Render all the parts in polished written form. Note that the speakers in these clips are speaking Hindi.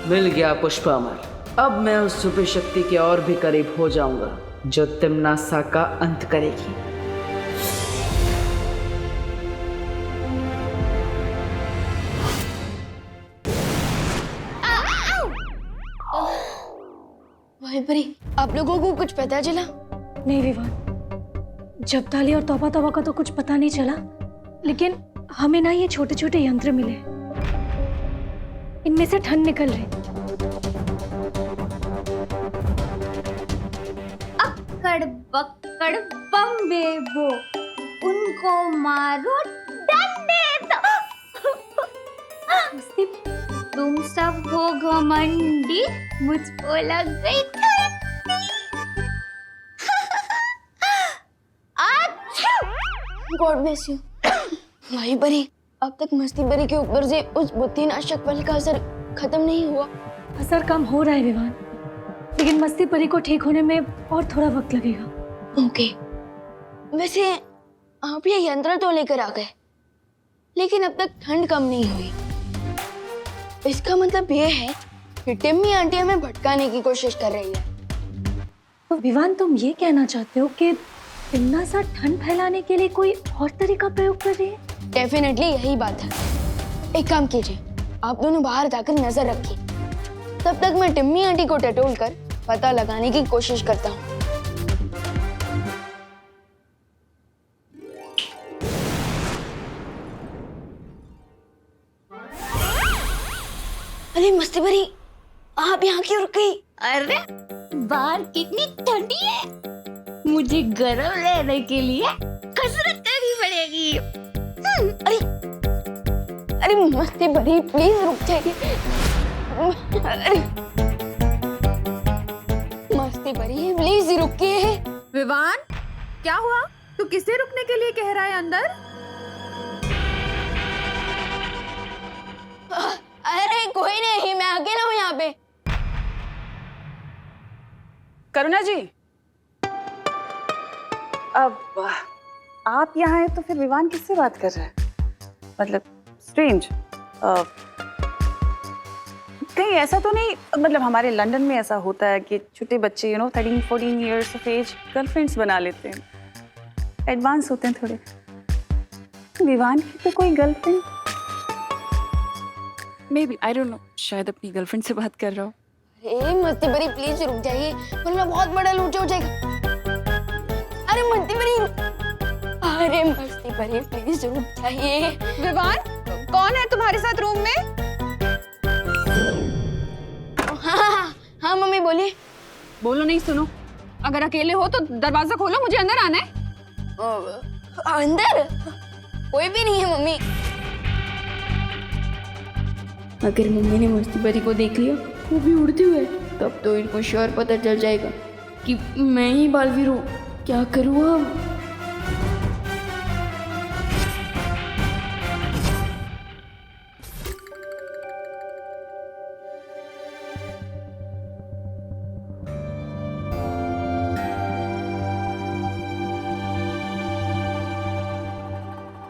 मिल गया पुष्पामर। अब मैं उस सुपर शक्ति के और भी करीब हो जाऊंगा जो तिम्नासा का अंत करेगी। भाई परी, आप लोगों को कुछ पता चला? नहीं विवान, जब्ताली और तौबा तौबा का तो कुछ पता नहीं चला, लेकिन हमें ना ये छोटे छोटे यंत्र मिले, इनमें से ठंड निकल रही। अक्कड़ बक्कड़ बम्बेबो, उनको मारो डंडे दो। तुम सब हो घमंडी, मुझको लग गई गॉड ब्लेस यू। भाई परी, अब तक मस्ती परी के ऊपर से उस बुद्धिनाशक बल का असर खत्म नहीं हुआ। असर कम हो रहा है विवान, लेकिन मस्ती परी को ठीक होने में और थोड़ा वक्त लगेगा। ओके, वैसे आप ये यंत्र तो लेकर आ गए, लेकिन अब तक ठंड कम नहीं हुई। इसका मतलब ये है कि टिम्मी आंटी हमें भटकाने की कोशिश कर रही है। तो विवान, तुम ये कहना चाहते हो कि तिम्नासा ठंड फैलाने के लिए कोई और तरीका प्रयोग कर रही है? डेफिनेटली यही बात है। एक काम कीजिए, आप दोनों बाहर जाकर नजर रखिए, तब तक मैं टिम्मी आंटी को टटोल कर पता लगाने की कोशिश करता हूँ। अरे मस्ती भरी, आप यहाँ क्यों रुक गई? अरे बाहर कितनी ठंडी है, मुझे गर्म रहने के लिए कसरत करनी पड़ेगी। अरे मस्ती भरी, प्लीज रुक जाइए। अरे मस्ती भरी, प्लीज रुकिए। विवान, क्या हुआ? तू किसे रुकने के लिए कह रहा है अंदर? अरे कोई नहीं, मैं अकेला हूँ यहाँ पे। करुणा जी, अब आप यहाँ हैं तो फिर विवान किससे बात कर रहा है? मतलब स्ट्रेंज। कहीं ऐसा तो नहीं, मतलब हमारे लंदन में ऐसा होता है कि छोटे बच्चे 13-14 इयर्स ऑफ एज गर्लफ्रेंड्स बना लेते हैं, एडवांस होते हैं थोड़े। विवान की तो कोई girlfriend may be, I don't know, शायद अपनी गर्लफ्रेंड से बात कर रहा हो। अरे मस्ती भरी, प्लीज रुक जाइए, वरना बहुत बड़ा लूचा हो जाएगा। अरे मस्ती भरी, अरे मस्ती भरी, प्लीज रुक जाइए। विवान, कौन है तुम्हारे साथ रूम में? हाँ मम्मी बोलिए। बोलो नहीं, सुनो। अगर अकेले हो तो दरवाजा खोलो, मुझे अंदर आना है। अंदर कोई भी नहीं है मम्मी। अगर मम्मी ने मस्ती परी को देख लिया, वो भी उड़ते हुए, तब तो इनको श्योर पता चल जाएगा कि मैं ही बालवीर हूँ। क्या करूँ अब?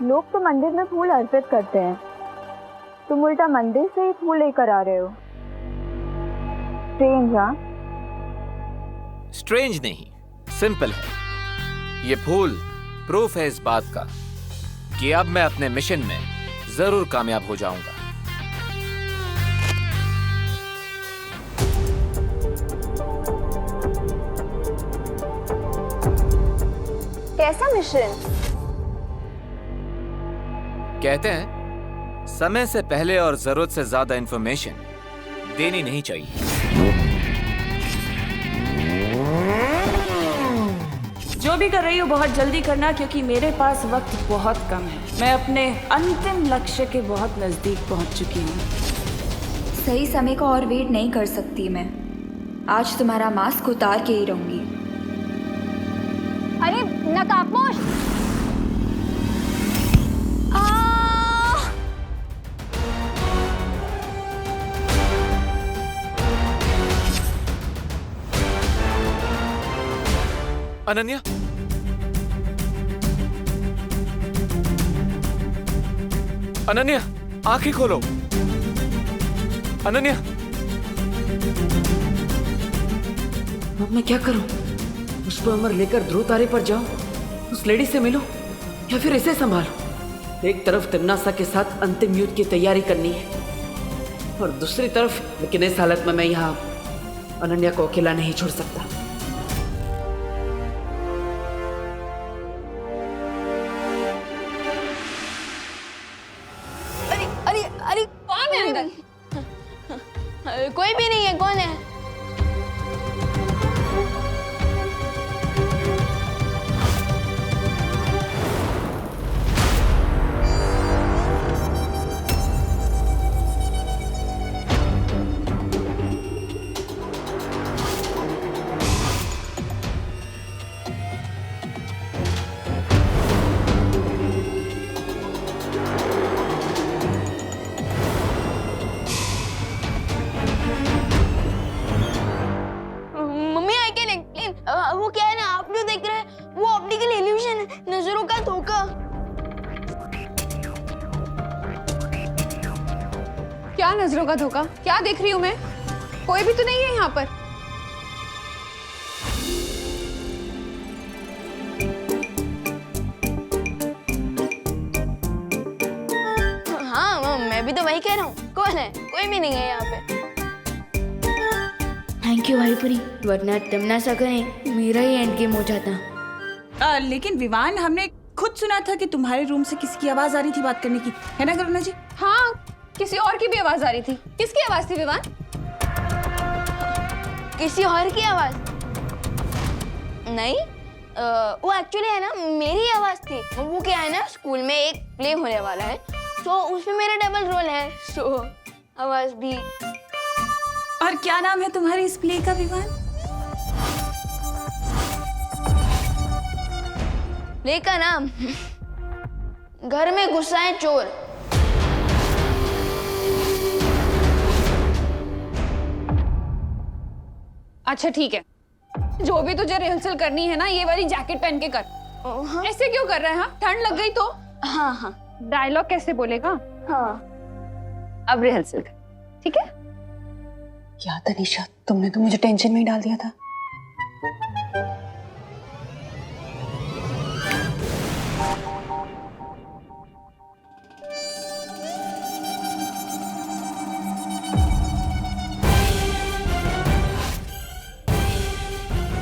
लोग तो मंदिर में फूल अर्पित करते हैं, तुम उल्टा मंदिर से ही फूल लेकर आ रहे हो। स्ट्रेंज। हाँ, स्ट्रेंज नहीं, सिंपल है। ये फूल प्रूफ है इस बात का कि अब मैं अपने मिशन में जरूर कामयाब हो जाऊंगा। कैसा मिशन? कहते हैं समय से पहले और जरूरत से ज्यादा इंफॉर्मेशन देनी नहीं चाहिए। जो भी कर रही हो बहुत जल्दी करना, क्योंकि मेरे पास वक्त बहुत कम है। मैं अपने अंतिम लक्ष्य के बहुत नजदीक पहुंच चुकी हूँ। सही समय को और वेट नहीं कर सकती मैं। आज तुम्हारा मास्क उतार के ही रहूंगी। अरे नकाबपोश! अनन्या, अनन्या, आंखें खोलो। अनन्या, अब मैं क्या करूं? पुष्प अमर लेकर ध्रुव तारे पर जाऊं, उस लेडी से मिलूं या फिर इसे संभालूं? एक तरफ तिमनासा के साथ अंतिम युद्ध की तैयारी करनी है और दूसरी तरफ, लेकिन इस हालत में मैं यहाँ अनन्या को अकेला नहीं छोड़ सकता। अरे अरे अरे कौन है अंदर? कोई भी नहीं है, कौन है? वो क्या है ना, आप जो देख रहे हैं वो ऑप्टिकल इल्यूशन है, नजरों का धोखा। क्या नजरों का धोखा? क्या देख रही हूँ मैं? कोई भी तो नहीं है यहाँ पर। हाँ मैं भी तो वही कह रहा हूँ, कौन है? कोई भी नहीं है यहाँ पे। थैंक यू हरिपुरी, वरना तिमनासा कहीं मेरा ही एंड गेम हो जाता। लेकिन विवान, हमने खुद सुना था कि तुम्हारे रूम से किसी की आवाज आ रही थी बात करने की, है ना करुणा जी? हाँ, किसी और की भी आवाज आ रही थी। किसकी आवाज थी विवान? किसी और की आवाज नहीं, वो एक्चुअली है ना मेरी आवाज थी। वो क्या है ना, स्कूल में एक प्ले होने वाला है, तो उसमें मेरा डबल रोल है, सो आवाज भी। और क्या नाम है तुम्हारे इस प्ले का विवान? प्ले का नाम घर में गुस्सा है चोर। अच्छा ठीक है, जो भी तुझे रिहर्सल करनी है ना, ये वाली जैकेट पहन के कर। हाँ? ऐसे क्यों कर रहे हैं? हाँ, ठंड लग गई तो? हाँ हाँ। डायलॉग कैसे बोलेगा? हाँ अब रिहर्सल कर, ठीक है? क्या तनीषा, तुमने तो मुझे टेंशन में ही डाल दिया था।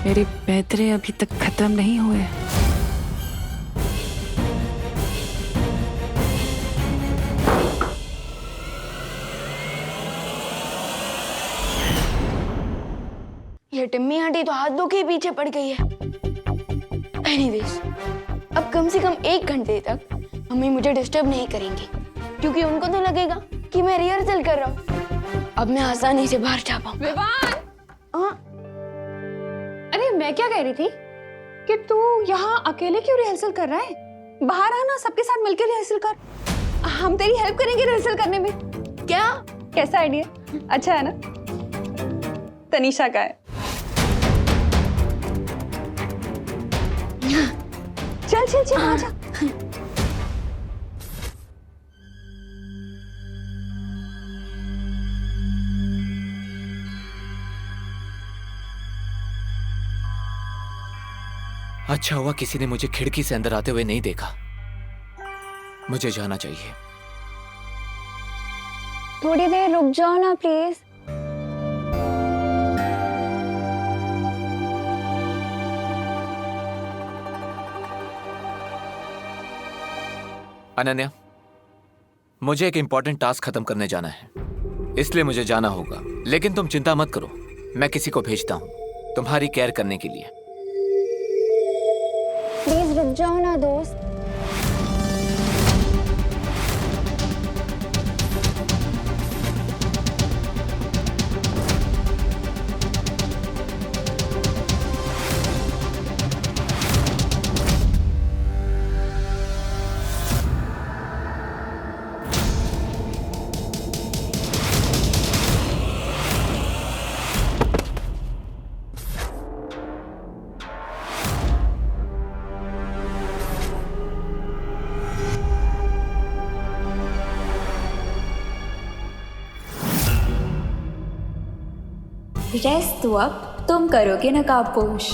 मेरे पैतरे अभी तक खत्म नहीं हुए। ये टिम्मी आंटी तो हाथ धो के पीछे पड़ गई है। एनीवेज, अब कम से कम 1 घंटे तक मम्मी मुझे डिस्टर्ब नहीं करेंगी, क्योंकि उनको तो लगेगा कि मैं रिहर्सल कर रहा हूँ। अब मैं आसानी से बाहर जा पाऊंगा। विवान! हाँ? अरे मैं क्या कह रही थी कि तू यहाँ अकेले क्यों रिहर्सल कर रहा है? बाहर आना, सबके साथ मिलकर रिहर्सल कर। हम तेरी हेल्प करेंगे रिहर्सल करने में। क्या? कैसा आइडिया? अच्छा है ना? तनीषा का है। चल चल चल आजा। अच्छा हुआ किसी ने मुझे खिड़की से अंदर आते हुए नहीं देखा। मुझे जाना चाहिए। थोड़ी देर रुक जाओ ना प्लीज। अनन्या, मुझे एक इंपॉर्टेंट टास्क खत्म करने जाना है, इसलिए मुझे जाना होगा। लेकिन तुम चिंता मत करो, मैं किसी को भेजता हूँ तुम्हारी केयर करने के लिए। प्लीज रुक जाओ ना दोस्त। रेस्ट तो अब तुम करोगे नकाबपोश।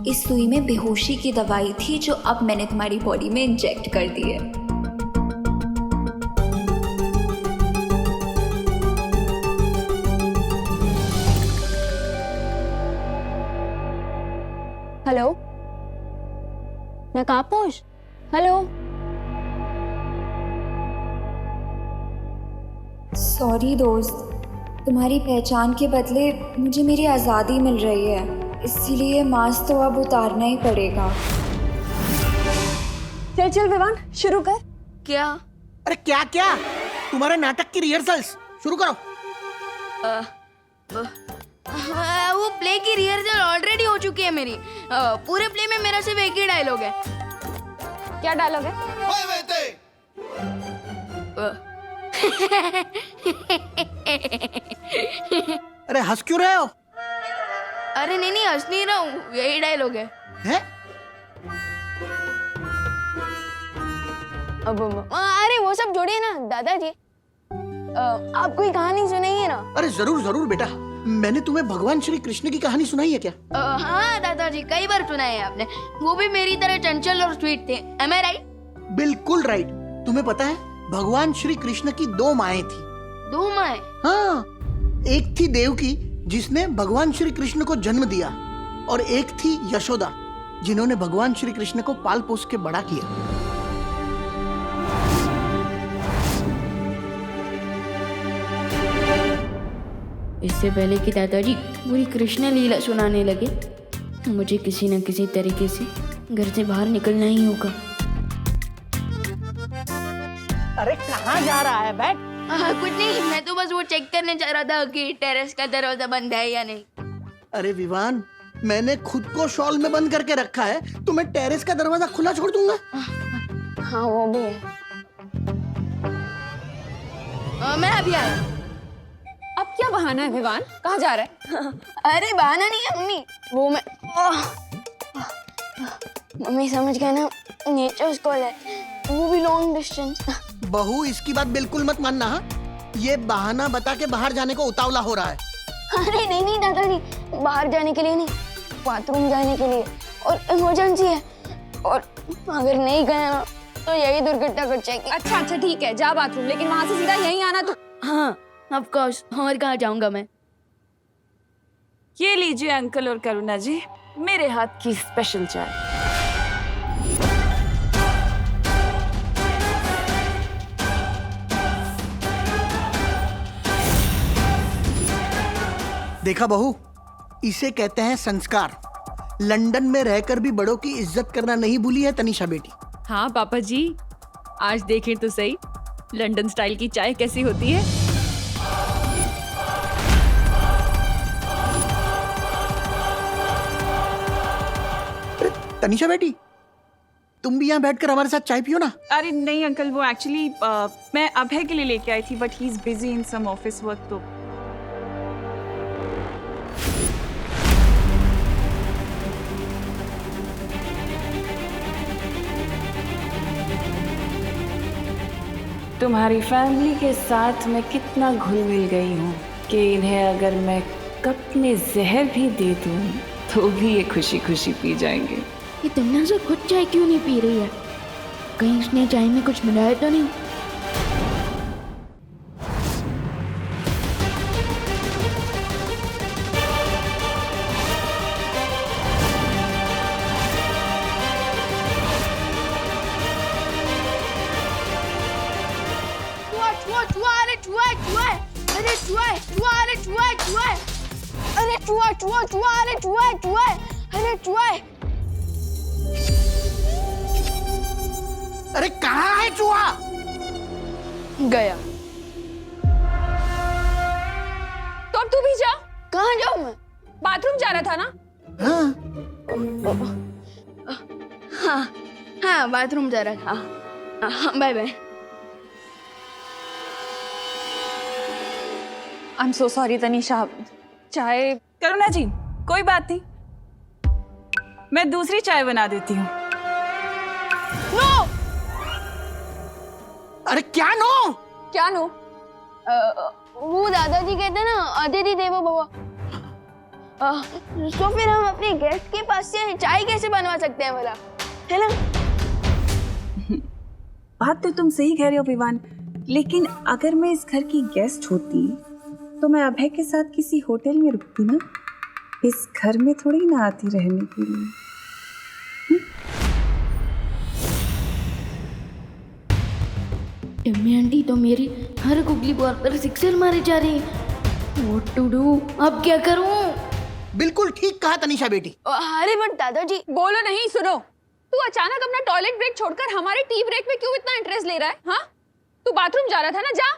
इस सुई में बेहोशी की दवाई थी जो अब मैंने तुम्हारी बॉडी में इंजेक्ट कर दी है। Hello नकाबपोश, hello. सॉरी दोस्त, तुम्हारी पहचान के बदले मुझे मेरी आज़ादी मिल रही है, इसीलिए मास्क तो अब उतारना ही पड़ेगा। चल चल विवान, शुरू कर। क्या? अरे क्या क्या, तुम्हारे नाटक की रिहर्सल्स शुरू करो। वो प्ले की रिहर्सल ऑलरेडी हो चुकी है मेरी। पूरे प्ले में मेरा सिर्फ एक ही डायलॉग है। क्या डायलॉग है? अरे हंस क्यों रहे हो? अरे नहीं हंस नहीं रहा हूँ, यही डायलॉग है। हैं? अरे वो सब छोड़िए ना दादाजी, आप कोई कहानी सुनाइए ना। अरे जरूर जरूर बेटा, मैंने तुम्हें भगवान श्री कृष्ण की कहानी सुनाई है क्या? हाँ दादाजी, कई बार सुनाई है आपने। वो भी मेरी तरह चंचल और स्वीट थे। Am I right? बिल्कुल राइट। तुम्हें पता है भगवान श्री कृष्ण की 2 माएं थी। 2 माएं? हाँ, एक थी देवकी जिसने भगवान श्री कृष्ण को जन्म दिया, और एक थी यशोदा जिन्होंने भगवान श्री कृष्ण को पाल पोस के बड़ा किया। इससे पहले कि दादाजी पूरी कृष्ण लीला सुनाने लगे, मुझे किसी न किसी तरीके से घर से बाहर निकलना ही होगा। अरे कहाँ जा रहा है? बैठ। कुछ नहीं, मैं तो बस वो चेक करने जा रहा था कि टेरेस का दरवाजा बंद है या नहीं। अरे विवान, मैंने खुद को शॉल में बंद करके रखा है, तो मैं टेरेस का दरवाजा खुला छोड़ दूंगा? हाँ वो भी है। मैं अभी आया। अब क्या बहाना है विवान, कहाँ जा रहा है? अरे बहाना नहीं है मम्मी, वो मैं मम्मी समझ गया ना, नेचर्स कॉल है, वो भी लॉन्ग डिस्टेंस। बहू इसकी बात बिल्कुल मत मानना। हाँ, ये बहाना बता के बाहर जाने को उतावला हो रहा है। अरे नहीं दादाजी, बाहर जाने के लिए नहीं, बाथरूम जाने के लिए, और इमरजेंसी है, और अगर नहीं गया ना तो यही दुर्घटना घट जाएगी। अच्छा ठीक है, जा बाथरूम, लेकिन वहां से सीधा यहीं आना। तो हाँ ऑफ कोर्स, और कहाँ जाऊंगा मैं? ये लीजिए अंकल और करुणा जी, मेरे हाथ की स्पेशल चाय। देखा बहू, इसे कहते हैं संस्कार। लंदन में रहकर भी बड़ों की इज्जत करना नहीं भूली है तनीषा बेटी। हाँ पापा जी, आज देखें तो सही लंदन स्टाइल की चाय कैसी होती है। तनीषा बेटी, तुम भी यहाँ बैठकर हमारे साथ चाय पियो ना। अरे नहीं अंकल, वो एक्चुअली मैं अभय के लिए लेके आई थी, but he is busy in some office work. तो तुम्हारी फैमिली के साथ मैं कितना घुल मिल गई हूँ कि इन्हें अगर मैं कप में जहर भी दे दूँ तो भी ये खुशी खुशी पी जाएंगे। ये तुमने से खुद चाय क्यों नहीं पी रही है? कहीं उसने चाय में कुछ मिलाया तो नहीं? अरे कहाँ है चूहा? गया। तो अब तू भी जा। कहाँ जाऊँ मैं? बाथरूम जा रहा था ना? हाँ बाथरूम जा रहा था। हाँ bye bye. I am so sorry Tanisha, चाय। करुणा जी कोई बात नहीं, मैं दूसरी चाय बना देती हूँ। नो! अरे क्या नो? क्या नो? वो दादाजी कहते हैं ना, अतिथि देवो भव। तो फिर हम अपने गेस्ट के पास से चाय कैसे बनवा सकते हैं बोला, है ना? बात तो तुम सही कह रहे हो विवान, लेकिन अगर मैं इस घर की गेस्ट होती तो मैं अभय के साथ किसी होटल में रुकती ना, इस घर में थोड़ी ना आती रहने के लिए। टिम्मी आंटी तो मेरी हर गुगली बॉल पर सिक्सर मारे जा रही है। What to do? अब क्या करूं? बिल्कुल ठीक कहा तनिषा बेटी। अरे बट दादाजी, बोलो नहीं, सुनो। तू अचानक अपना टॉयलेट ब्रेक छोड़कर हमारे टी ब्रेक में क्यों इतना इंटरेस्ट ले रहा है? हाँ, तू बाथरूम जा रहा था ना, जा।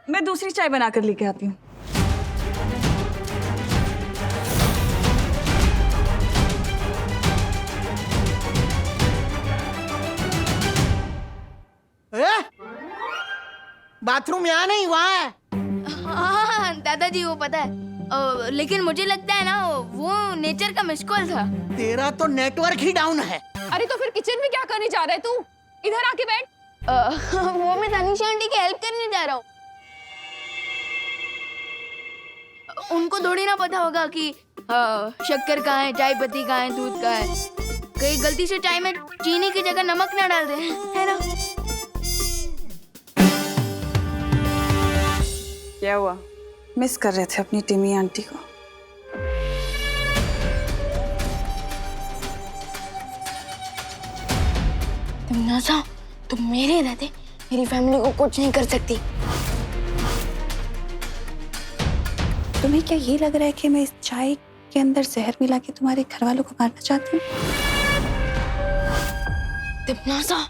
मैं दूसरी चाय बनाकर लेके आती हूँ। बाथरूम यहाँ नहीं, वहाँ है। हाँ दादाजी, वो पता है, लेकिन मुझे लगता है ना वो नेचर का मिस कॉल था। तेरा तो नेटवर्क ही डाउन है। अरे तो फिर किचन में क्या करने जा रहा है तू? इधर आके बैठ। वो मैं तनिषा आंटी की हेल्प करने जा रहा हूँ। उनको थोड़ी ना पता होगा कि शक्कर कहाँ है, चाय पत्ती कहाँ है, दूध कहाँ है। कहीं गलती से चाय में चीनी की जगह नमक ना डाल दे, है ना? क्या हुआ? मिस कर रहे थे अपनी टिम्मी आंटी को? तुम ना जाओ, तुम मेरे रहते मेरी फैमिली को कुछ नहीं कर सकती। तुम्हें क्या ये लग रहा है कि मैं इस चाय के अंदर जहर मिला के तुम्हारे घर वालों को मारना चाहती हूँ? तुम ना जाओ,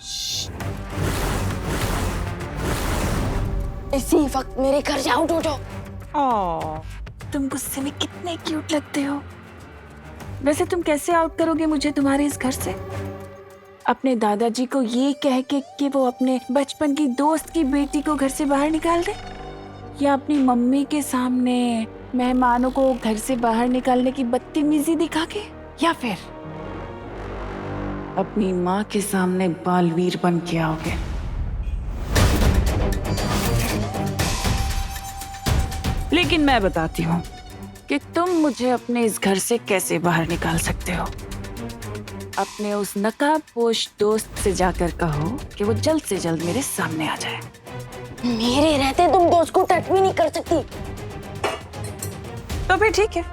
इसी वक्त मेरे घर से आउट हो जाओ। तुम गुस्से में कितने क्यूट लगते हो। वैसे तुम कैसे आउट करोगे मुझे तुम्हारे इस घर से? अपने दादाजी को ये कह के कि वो अपने बचपन की दोस्त की बेटी को घर से बाहर निकाल दे, या अपनी मम्मी के सामने मेहमानों को घर से बाहर निकालने की बदतमीजी दिखा के, या फिर अपनी माँ के सामने बालवीर बन के आओगे? लेकिन मैं बताती हूँ कि तुम मुझे अपने इस घर से कैसे बाहर निकाल सकते हो। अपने उस नकाबपोश दोस्त से जाकर कहो कि वो जल्द से जल्द मेरे सामने आ जाए। मेरे रहते तुम दोस्त को टच भी नहीं कर सकती। तो फिर ठीक है,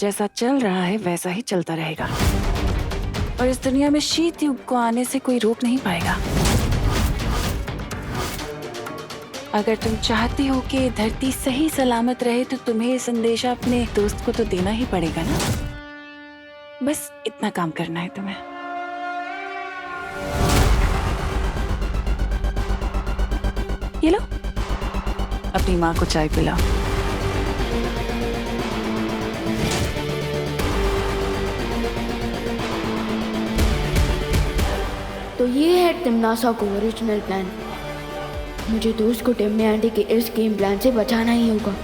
जैसा चल रहा है वैसा ही चलता रहेगा, और इस दुनिया में शीत युग को आने से कोई रोक नहीं पाएगा। अगर तुम चाहती हो कि धरती सही सलामत रहे तो तुम्हें ये संदेशा अपने दोस्त को तो देना ही पड़ेगा ना। बस इतना काम करना है तुम्हें। ये लो, अपनी माँ को चाय पिलाओ। तो ये है टिम्नासा को ओरिजिनल प्लान। मुझे दोस्त को टिम्मी आंटी के इस गेम प्लान से बचाना ही होगा।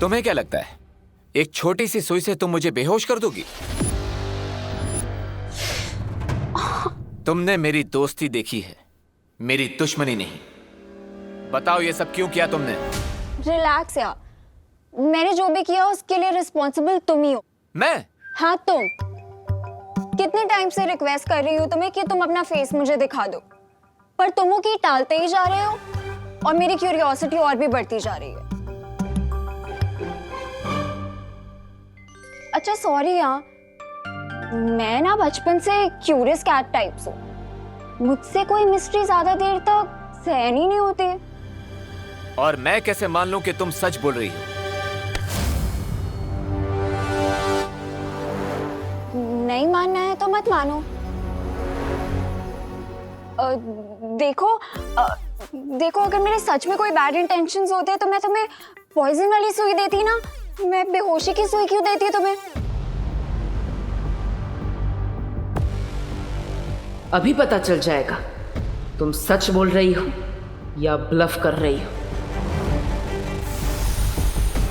तुम्हें क्या लगता है एक छोटी सी सुई से तुम मुझे बेहोश कर दोगी? तुमने मेरी दोस्ती देखी है, मेरी दुश्मनी नहीं। बताओ ये सब क्यों किया तुमने? रिलैक्स यार, मैंने जो भी किया उसके लिए रिस्पॉन्सिबल तुम ही हो। मैं? हाँ तुम। कितने टाइम से रिक्वेस्ट कर रही हूँ तुम्हें कि तुम अपना फेस मुझे दिखा दो, पर तुम वो की टालते ही जा रहे हो और मेरी क्यूरियोसिटी और भी बढ़ती जा रही है। अच्छा सॉरी यार, मैं ना बचपन से क्यूरियस कैट टाइप्स हूँ। मुझसे कोई मिस्ट्री ज्यादा देर तक सहन ही नहीं होती। और मैं कैसे मान लूं कि तुम सच बोल रही हो? नहीं मानना है तो मत मानो। देखो देखो, अगर मेरे सच में कोई बैड इंटेंशंस होते तो मैं तुम्हें पॉइजन वाली सुई देती ना। मैं बेहोशी की सुई क्यों देती तुम्हें? अभी पता चल जाएगा तुम सच बोल रही हो या ब्लफ कर रही हो।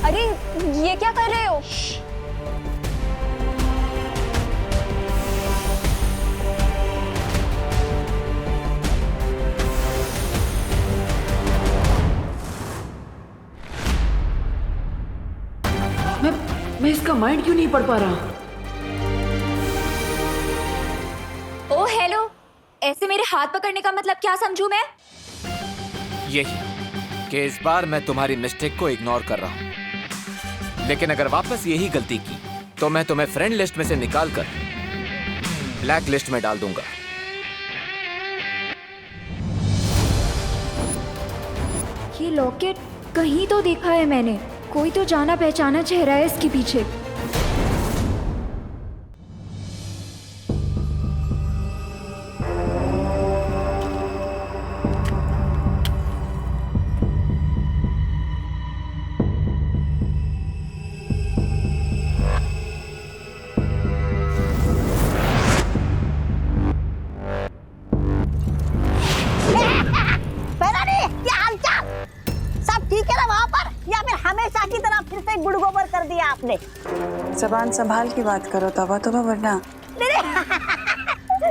अरे ये क्या कर रहे हो? मैं इसका माइंड क्यों नहीं पढ़ पा रहा? ओ हेलो, ऐसे मेरे हाथ पकड़ने का मतलब क्या समझूं मैं? यही कि इस बार मैं तुम्हारी मिस्टेक को इग्नोर कर रहा हूं, लेकिन अगर वापस यही गलती की तो मैं तुम्हें फ्रेंड लिस्ट में से निकाल कर ब्लैक लिस्ट में डाल दूंगा। ये लॉकेट कहीं तो देखा है मैंने। कोई तो जाना पहचाना चेहरा है इसके पीछे। जबान संभाल की बात करो तौबा तौबा, वरना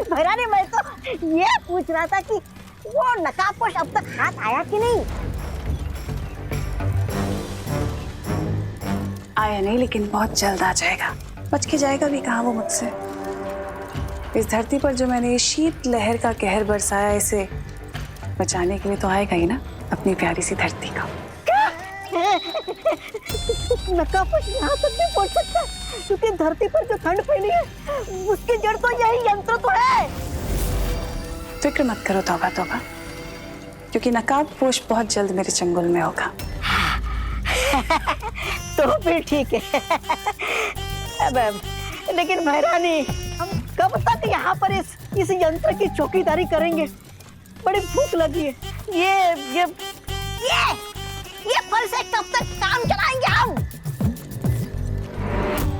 भैरानी, मैं तो ये पूछ रहा था कि वो नकाबपोश अब तक हाथ आया कि नहीं? आया नहीं, लेकिन बहुत जल्द आ जाएगा। बच के जाएगा भी कहाँ वो मुझसे। इस धरती पर जो मैंने ये शीत लहर का कहर बरसाया, इसे बचाने के लिए तो आएगा ही ना, अपनी प्यारी सी धरती का। नकाबपोश यहाँ तक नहीं पहुँच सकता, क्योंकि धरती पर जो ठंड फैली है उसकी जड़ तो यही यंत्र तो है। फिक्र मत करो तौबा तौबा, क्योंकि नकाबपोश बहुत जल्द मेरे चंगुल में होगा। तो फिर ठीक है। अब लेकिन भैरानी, हम कब तक यहाँ पर इस यंत्र की चौकीदारी करेंगे? बड़ी भूख लगी है। ये फल से कब तक काम चलाएंगे हम?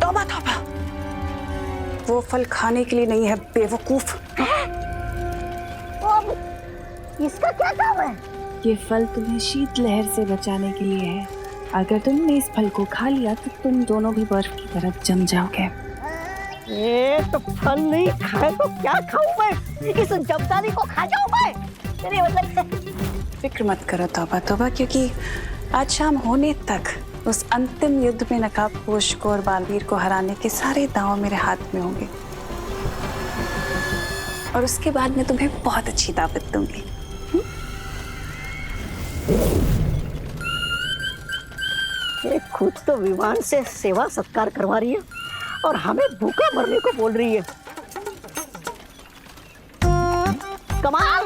तौबा तौबा, वो फल खाने के लिए नहीं है बेवकूफ। इसका क्या काम है? ये फल तुम्हें शीत लहर से बचाने के लिए है। अगर तुमने इस फल को खा लिया तो तुम दोनों भी बर्फ की तरफ जम जाओगे। ये तो फल नहीं खाए तो क्या खाऊं मैं? इस जमदारी को खा जाऊं मैं? मेरे मतलब फिक्र मत करो तौबा तौबा, क्योंकि आज शाम होने तक उस अंतिम युद्ध में नकाबपोश को और बालवीर को हराने के सारे दांव मेरे हाथ में होंगे, और उसके बाद मैं तुम्हें बहुत अच्छी दावत दूंगी। ये खुद तो विमान से सेवा सत्कार करवा रही है और हमें भूखा मरने को बोल रही है। कमाल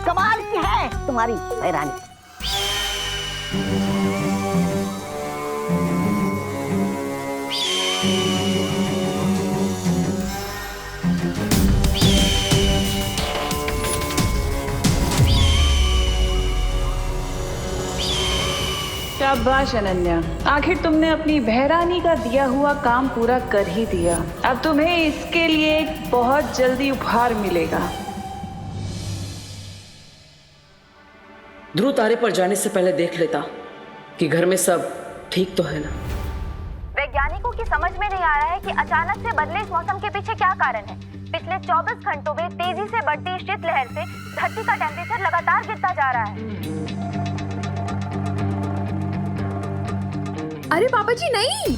कमाल की है तुम्हारी भैरानी। शाबाश अनन्या, आखिर तुमने अपनी भैरानी का दिया हुआ काम पूरा कर ही दिया। अब तुम्हें इसके लिए एक बहुत जल्दी उपहार मिलेगा। ध्रुव तारे पर जाने से पहले देख लेता कि घर में सब ठीक तो है ना। वैज्ञानिकों की समझ में नहीं आ रहा है कि अचानक से बदले इस मौसम के पीछे क्या कारण है। पिछले 24 घंटों में तेजी से बढ़ती शीतलहर से धरती का टेम्परेचर लगातार गिरता जा रहा है। अरे पापा जी नहीं,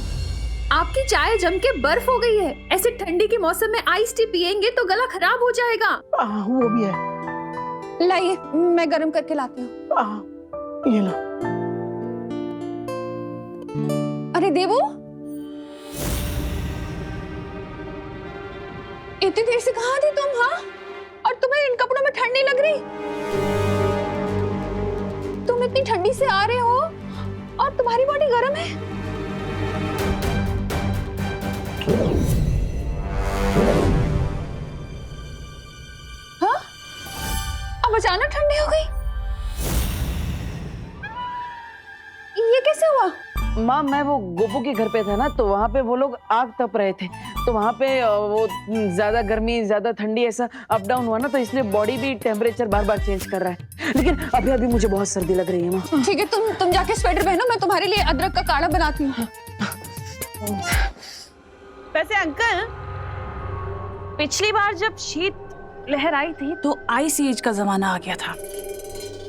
आपकी चाय जम के बर्फ हो गई है। ऐसे ठंडी के मौसम में आइस टी पिएंगे तो गला खराब हो जाएगा। वो भी है। लाइए, मैं गर्म करके लाती हूँ। ये लो। अरे देवो, इतनी देर से कहाँ थी तुम? हाँ, और तुम्हें इन कपड़ों में ठंड नहीं लग रही? तुम इतनी ठंडी से आ रहे हो और तुम्हारी बॉडी गर्म है। हाँ? अब अचानक ठंडी हो गई, ये कैसे हुआ? माँ मैं वो गोपू के घर पे था ना, तो वहाँ पे वो लोग आग तप रहे थे, तो वहाँ पे वो ज्यादा गर्मी ज्यादा ठंडी ऐसा अप डाउन हुआ ना, तो इसलिए बॉडी भी टेम्परेचर बार बार चेंज कर रहा है। लेकिन अभी अभी मुझे बहुत सर्दी लग रही है माँ। ठीक है, तुम जाके स्वेटर पहनो, मैं तुम्हारे लिए अदरक का काढ़ा बनाती हूँ। वैसे अंकल, पिछली बार जब शीत लहर आई थी तो आइस एज का जमाना आ गया था,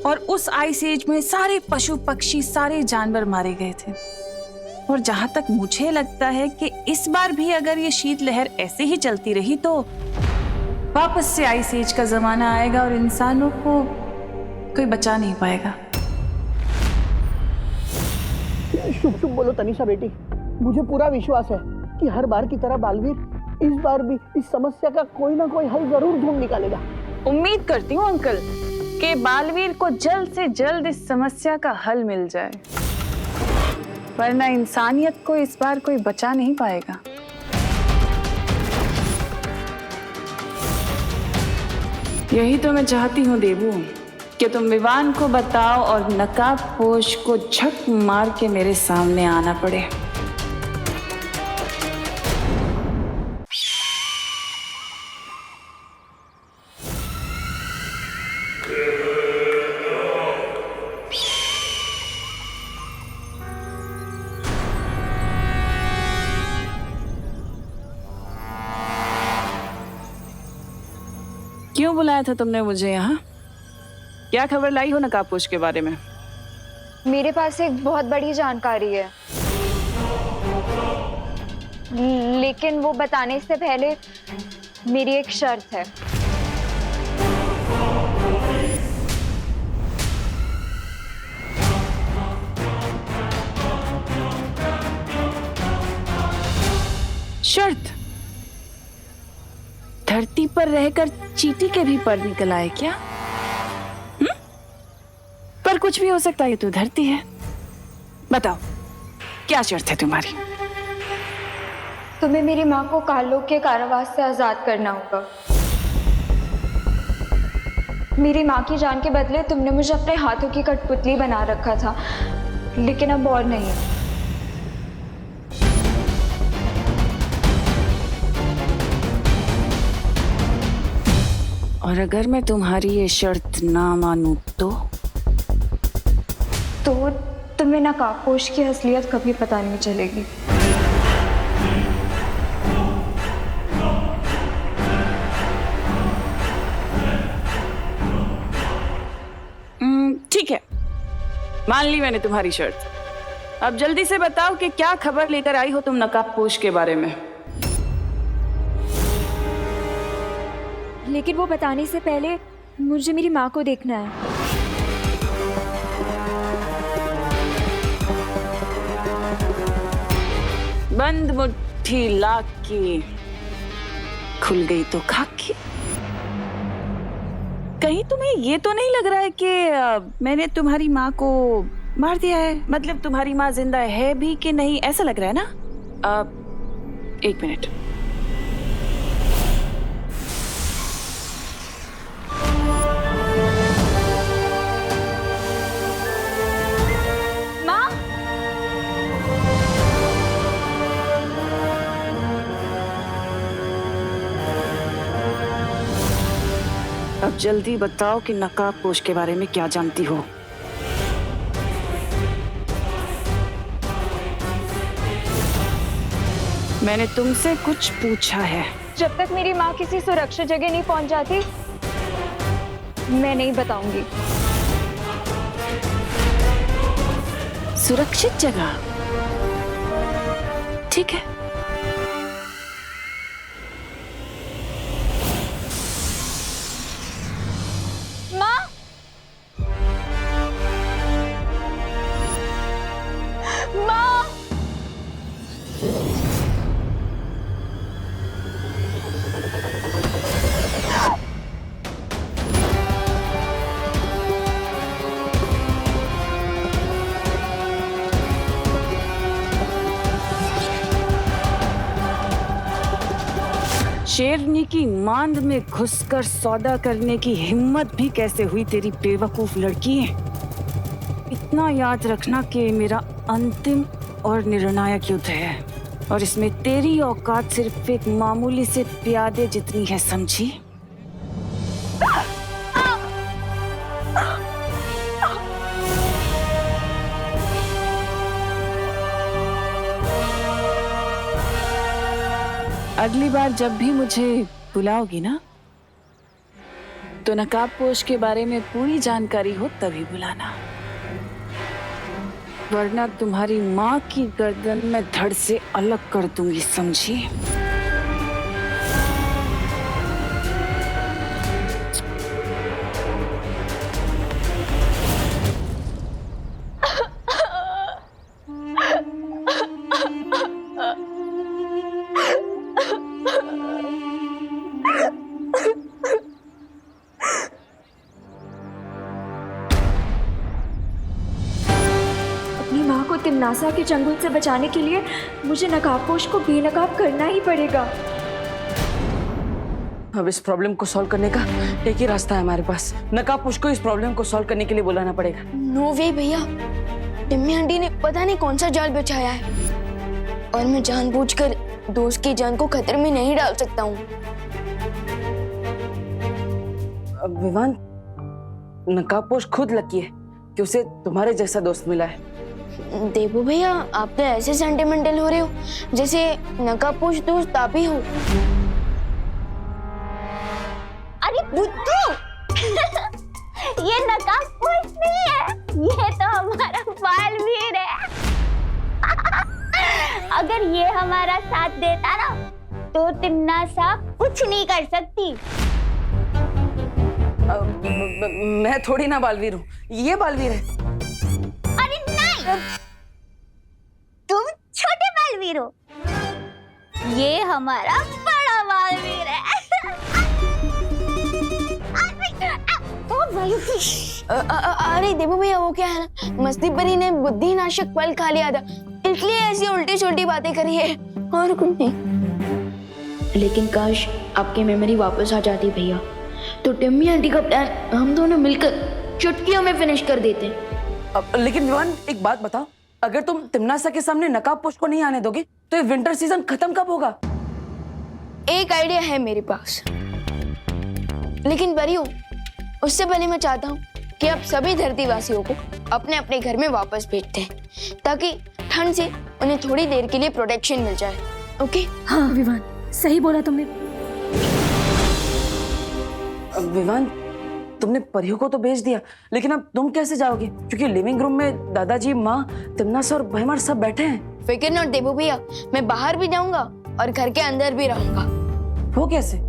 और उस आइस एज में सारे पशु पक्षी सारे जानवर मारे गए थे। और जहां तक मुझे लगता है कि इस बार भी अगर ये शीत लहर ऐसे ही चलती रही तो वापस से आइस एज का जमाना आएगा और इंसानों को कोई बचा नहीं पाएगा। शुभ शुभ बोलो तनिषा बेटी, मुझे पूरा विश्वास है कि हर बार की तरह बालवीर इस बार भी इस समस्या का कोई ना कोई हल जरूर ढूंढ निकालेगा। उम्मीद करती हूँ अंकल कि बालवीर को जल्द से जल्द इस समस्या का हल मिल जाए, वरना इंसानियत को इस बार कोई बचा नहीं पाएगा। यही तो मैं चाहती हूँ देवू, कि तुम विवान को बताओ और नकाबपोश को झक मार के मेरे सामने आना पड़े। क्यों बुलाया था तुमने मुझे यहाँ? क्या खबर लाई हो नकाबपोश के बारे में? मेरे पास एक बहुत बड़ी जानकारी है, लेकिन वो बताने से पहले मेरी एक शर्त है। शर्त? धरती पर रहकर चींटी के भी पर निकल आए क्या? पर कुछ भी हो सकता है, ये तो धरती है। बताओ क्या शर्त है तुम्हारी? तुम्हें मेरी माँ को काललोक के कारावास से आजाद करना होगा। मेरी माँ की जान के बदले तुमने मुझे अपने हाथों की कठपुतली बना रखा था, लेकिन अब और नहीं। और अगर मैं तुम्हारी ये शर्त ना मानूं तो तुम्हें नकाबपोश की असलियत कभी पता नहीं चलेगी। ठीक है, मान ली मैंने तुम्हारी शर्त। अब जल्दी से बताओ कि क्या खबर लेकर आई हो तुम नकाबपोश के बारे में? लेकिन वो बताने से पहले मुझे मेरी माँ को देखना है। बंद मुट्ठी लाख की, खुल गई तो खाकी। कहीं तुम्हें ये तो नहीं लग रहा है कि मैंने तुम्हारी माँ को मार दिया है? मतलब तुम्हारी माँ जिंदा है भी कि नहीं, ऐसा लग रहा है ना? एक मिनट। अब जल्दी बताओ कि नकाबपोश के बारे में क्या जानती हो? मैंने तुमसे कुछ पूछा है। जब तक मेरी माँ किसी सुरक्षित जगह नहीं पहुंच जाती, मैं नहीं बताऊंगी। सुरक्षित जगह? ठीक है। शेरनी की मांद में घुसकर सौदा करने की हिम्मत भी कैसे हुई तेरी बेवकूफ लड़की। इतना याद रखना कि मेरा अंतिम और निर्णायक युद्ध है और इसमें तेरी औकात सिर्फ एक मामूली से प्यादे जितनी है, समझी? अगली बार जब भी मुझे बुलाओगी ना, तो नकाबपोश के बारे में पूरी जानकारी हो तभी बुलाना, वरना तुम्हारी माँ की गर्दन में धड़ से अलग कर दूंगी, समझी? अपनी माँ को तिमनासा के चंगुल से बचाने के लिए मुझे नकाबपोश को बेनकाब करना ही पड़ेगा। अब इस प्रॉब्लम को सॉल्व करने का एक ही रास्ता है हमारे पास। नकाबपोश को इस प्रॉब्लम को सॉल्व करने के लिए बुलाना पड़ेगा। नो वे भैया, टिम्मी आंटी ने पता नहीं कौन सा जाल बिछाया है और मैं जानबूझकर दोस्त की जान को खतरे में नहीं डाल सकता हूँ। विवान, नकाबपोश खुद लकी है कि उसे तुम्हारे जैसा दोस्त मिला है। देवू भैया, आप तो ऐसे सेंटिमेंटल हो रहे हो जैसे नकाबपोश दोस्त आप ही हो। अरे बुद्धू ये नकाबपोश नहीं है, ये तो हमारा बालवीर है। अगर ये हमारा साथ देता ना तो तिमनासा कुछ नहीं कर सकती। मैं थोड़ी ना बालवीर हूँ, ये बालवीर है। अरे नहीं, तुम छोटे बालवीर हो, ये हमारा बड़ा बालवीर है। अरे देवू भैया, वो क्या है ना, मस्ती परी ने बुद्धिनाशक फल खा लिया था, इसलिए ऐसी उल्टी छोटी बातें करी है और कुछ नहीं। लेकिन काश आपकी मेमोरी वापस आ जाती भैया, तो टिम्मी आंटी का प्लान हम दोनों मिलकर चुटकियों में फिनिश कर देते। लेकिन विवान, एक बात बताओ, अगर तुम तिमनासा के सामने नकाबपोश को नहीं आने दोगे तो ये विंटर सीजन खत्म कब होगा? एक आइडिया है मेरे पास, लेकिन परियों, उससे पहले मैं चाहता हूँ कि आप सभी धरतीवासियों को अपने अपने घर में वापस भेजते हैं ताकि ठंड से उन्हें थोड़ी देर के लिए प्रोटेक्शन मिल जाए। ओके? हाँ विवान, सही बोला तुमने। विवान, तुमने परियों को तो भेज दिया, लेकिन अब तुम कैसे जाओगे? क्योंकि लिविंग रूम में दादाजी, माँ, तिमनासा और भैमार सब बैठे हैं। फिक्र नॉट देवू भैया, मैं बाहर भी जाऊंगा और घर के अंदर भी रहूंगा। वो कैसे?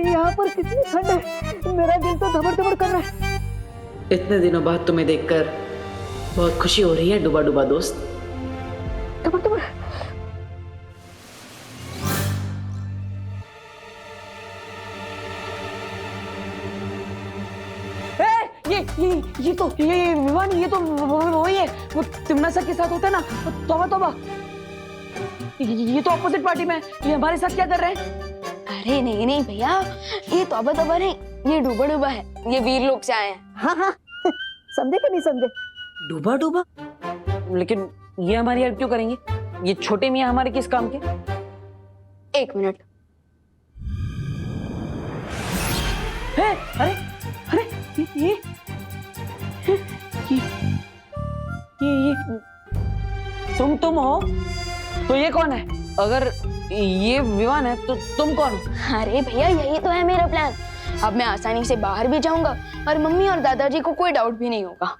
यहाँ पर कितनी ठंड है, मेरा दिल तो धबड़ धबड़ कर रहा है। इतने दिनों बाद तुम्हें देखकर बहुत खुशी हो रही है डुबा डुबा दोस्त। धबड़ धबड़। ये विवान, ये तो वही है, वो तिमनासा के साथ होता है ना। तौबा तौबा, ये तो अपोजिट पार्टी में है, ये हमारे साथ क्या कर रहे हैं? अरे नहीं नहीं भैया, ये तौबा तौबा नहीं, ये डूबा डूबा है, ये वीर लोग से आए हैं। हाँ हाँ, समझे कि नहीं समझे? डूबा डूबा? लेकिन ये हमारी हेल्प क्यों करेंगे? ये छोटे मियाँ हमारे किस काम के? एक मिनट। अरे अरे ये तुम हो तो ये कौन है? अगर ये विवान है तो तुम कौन हो? अरे भैया, यही तो है मेरा प्लान। अब मैं आसानी से बाहर भी जाऊंगा और मम्मी और दादाजी को कोई डाउट भी नहीं होगा।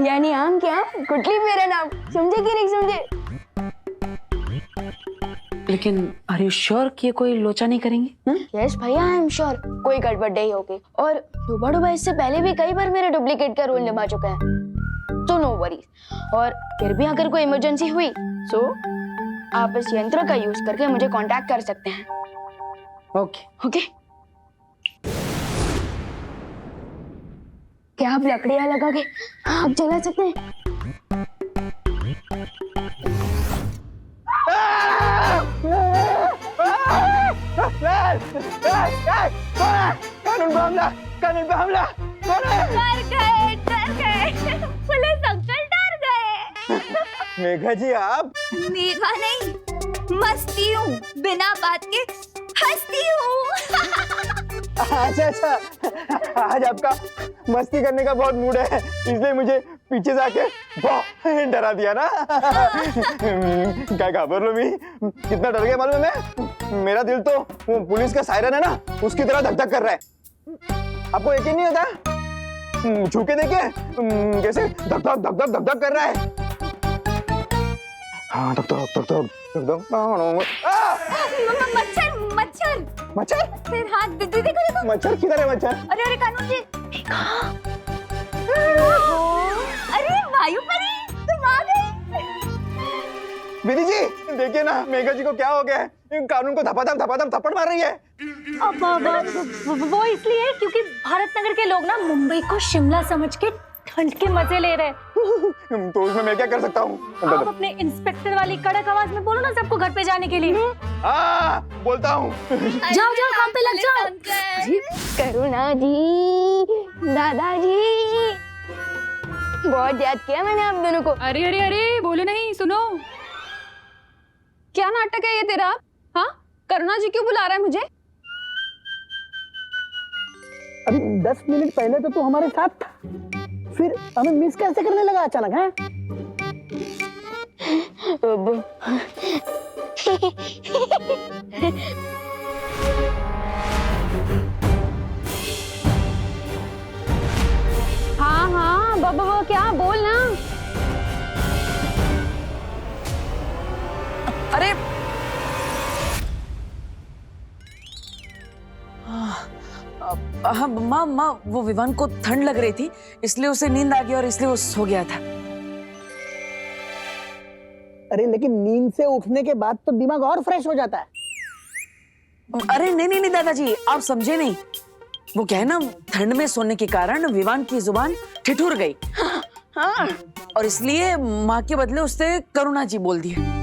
यानी आम क्या, गुटली मेरा नाम, समझे कि नहीं समझे? लेकिन आर यू श्योर कि ये कोई लोचा नहीं करेंगे? यस भैया, आई एम श्योर कोई गड़बड़ नहीं होगी। और डूबा डूबा इससे पहले भी कई बार मेरे डुप्लीकेट का रोल निभा चुका है, तो नो वरीज। और फिर भी अगर कोई इमरजेंसी हुई तो आप इस यंत्र का यूज करके मुझे कांटेक्ट कर सकते हैं। Okay okay. क्या आप लकड़ियां लगा के आग जला सकते हैं? कानून पे हमला, कानून पे हमला। डर गए पुलिस अंकल डर गए। मेघा जी आप? मेघा नहीं, मस्ती हूँ, बिना बात के हंसती हूँ। अच्छा, आज आपका मस्ती करने का बहुत मूड है, इसलिए मुझे पीछे से आके बहुत डरा दिया ना। क्या खबर लो मी, कितना डर गया मालूम है मैं? मेरा दिल तो वो पुलिस का सायरन है ना, उसकी तरह धक धक कर रहा है। आपको यकीन नहीं होता? छू के देखिए कैसे धक धक धक धक धक धक कर रहा है। हाँ धक धक धक धक धक धक। मच्छर मच्छर मच्छर? फिर हाथ देखो। मच्छर किधर है मच्छर? अरे कानून जी। अरे वायु परी तुम आ गए। विधि जी देखिए ना मेघा जी को क्या हो गया है, कानून को धपाधप थप्पड़ मार रही है। अब वो इसलिए क्योंकि भारत नगर के लोग ना मुंबई को शिमला समझ के ठंड के मजे ले रहे हैं। तो उसमें मैं क्या कर सकता हूँ? आप अपने इंस्पेक्टर वाली कड़क आवाज में बोलो ना सबको घर पे जाने के लिए। हाँ बोलता हूँ। जाओ जाओ काम पे लग जाओ। करुणा जी, दादाजी, बहुत याद किया मैंने आप दोनों को। अरे अरे अरे बोलो नहीं, सुनो। क्या नाटक है ये तेरा? हाँ, करुणा जी क्यों बुला रहा है मुझे? अभी 10 मिनट पहले तो तू हमारे साथ था, फिर हमें मिस कैसे करने लगा अचानक? है हाँ बाबा क्या बोल ना। अरे हाँ माँ वो विवान को ठंड लग रही थी, इसलिए उसे नींद आ गई और इसलिए वो सो गया था। अरे लेकिन नींद से उठने के बाद तो दिमाग और फ्रेश हो जाता है। अरे नहीं दादाजी, आप समझे नहीं। वो क्या है ना, ठंड में सोने के कारण विवान की जुबान ठिठुर गई। हाँ, और इसलिए माँ के बदले उससे करुणा जी बोल दिया।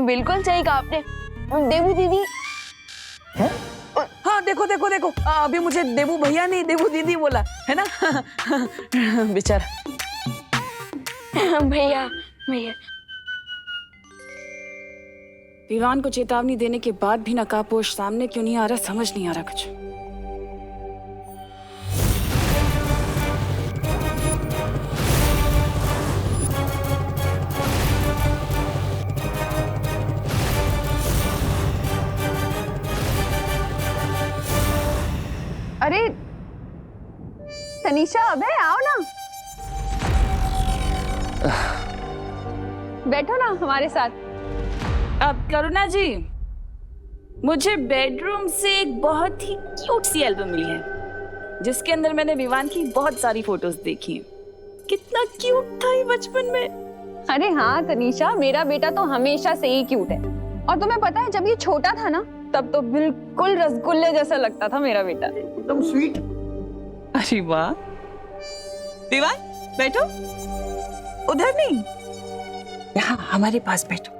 बिल्कुल सही कहा आपने। देवू दीदी है? हाँ देखो अभी मुझे देवू भैया नहीं देवू दीदी बोला है ना। बेचारा भैया। विवान को चेतावनी देने के बाद भी नकाबपोश सामने क्यों नहीं आ रहा, समझ नहीं आ रहा कुछ। अरे तनीषा, अबे आओ ना, बैठो ना हमारे साथ। अब करुणा जी, मुझे बेडरूम से एक बहुत ही क्यूट सी एल्बम मिली है, जिसके अंदर मैंने विवान की बहुत सारी फोटोज देखी हैं। कितना क्यूट था ये बचपन में। अरे हाँ तनीषा, मेरा बेटा तो हमेशा से ही क्यूट है। और तुम्हें पता है, जब ये छोटा था ना, तब तो बिल्कुल रसगुल्ले जैसा लगता था मेरा बेटा, एकदम स्वीट। अरे वाह। विवान बैठो, उधर नहीं, यहाँ हमारे पास बैठो।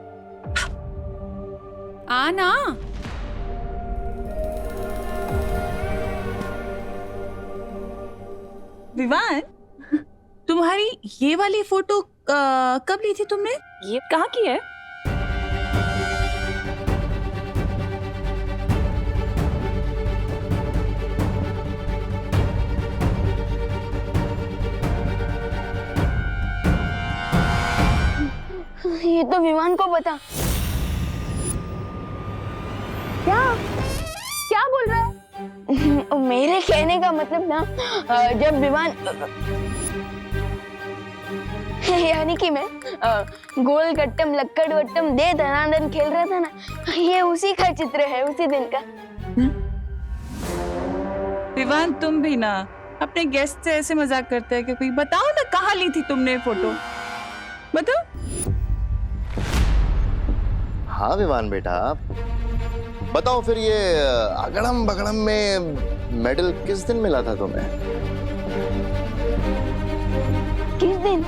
आना। विवान, तुम्हारी ये वाली फोटो कब ली थी तुमने? ये कहाँ की है? ये तो विवान को पता। क्या बोल रहा है? मेरे कहने का मतलब ना, जब विवान यानी कि मैं गोल गट्टम लक्कड़ वट्टम दे धनाधन खेल रहा था ना, ये उसी का चित्र है, उसी दिन का। विवान तुम भी ना अपने गेस्ट से ऐसे मजाक करते हैं कि कोई बताओ ना, कहाँ ली थी तुमने फोटो, बताओ। हाँ विवान बेटा, बताओ फिर ये अगड़म बगड़म में मेडल किस दिन मिला था तुम्हें? किस दिन?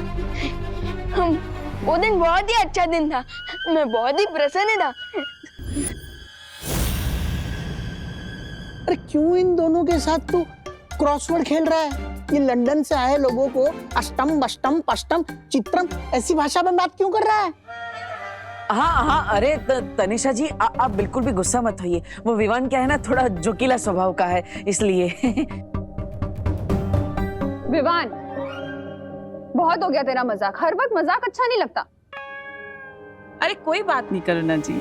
वो दिन बहुत ही अच्छा दिन था, मैं बहुत ही प्रसन्न था। अरे क्यों इन दोनों के साथ तू क्रॉसवर्ड खेल रहा है? ये लंदन से आए लोगों को अष्टम बष्टम पष्टम चित्रम ऐसी भाषा में बात क्यों कर रहा है? हाँ हाँ, अरे तनिषा जी आप बिल्कुल भी गुस्सा मत होइए। वो विवान क्या है ना, थोड़ा जोकीला स्वभाव का है, इसलिए। विवान, बहुत हो गया तेरा मजाक। हर वक्त मजाक अच्छा नहीं लगता। अरे कोई बात नहीं करुणा जी।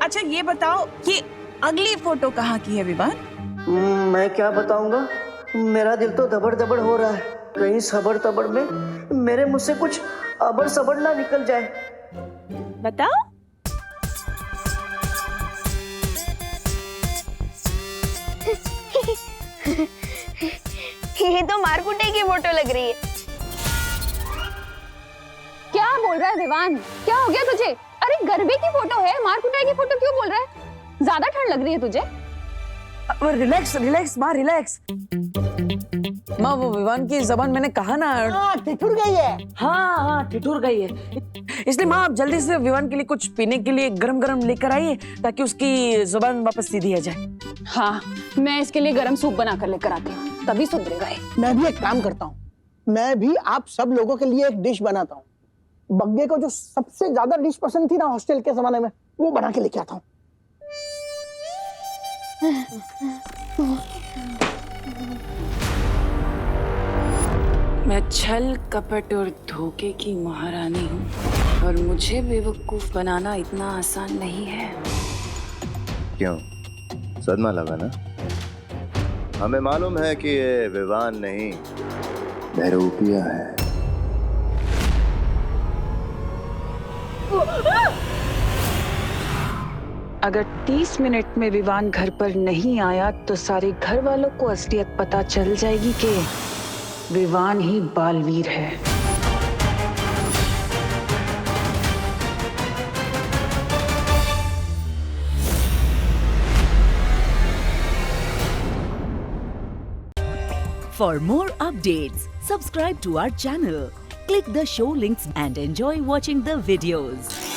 अच्छा ये बताओ कि अगली फोटो कहाँ की है विवान? मैं क्या बताऊंगा, मेरा दिल तो दबड़ दबड़ हो रहा है। कहीं सबर तबड़ में मेरे मुंह से कुछ अबर सबर ना निकल जाए। बताओ। ये तो मारकुटे की फोटो लग रही है। क्या बोल रहा है विवान? क्या हो गया तुझे? अरे गरबे की फोटो है, मारकुटाई की फोटो क्यों बोल रहा है? ज्यादा ठंड लग रही है तुझे? रिलैक्स रिलैक्स माँ, रिलैक्स। माँ वो विवान की जबान मैंने कहा ना, ठिठुर गई है। हाँ ठिठुर गई है, इसलिए माँ आप जल्दी से विवान के लिए कुछ पीने के लिए गरम गरम लेकर आइए ताकि उसकी जुबान वापस सीधी आ जाए। हाँ, मैं इसके लिए गरम सूप बना कर लेकर आती हूँ, तभी सुधरेगा ये। मैं भी एक काम करता हूँ, मैं भी आप सब लोगों के लिए एक डिश बनाता हूँ। बग्गे को जो सबसे ज्यादा डिश पसंद थी ना हॉस्टल के जमाने में, वो बना के लेके आता हूँ। मैं छल कपट और धोखे की महारानी हूँ और मुझे बेवकूफ बनाना इतना आसान नहीं है। क्यों, सदमा लगा ना? हमें मालूम है कि ये विवान नहीं बहरूपिया है। अगर 30 मिनट में विवान घर पर नहीं आया तो सारे घर वालों को असलियत पता चल जाएगी कि विवान ही बालवीर है। For more updates, subscribe to our channel, click the show links and enjoy watching the videos.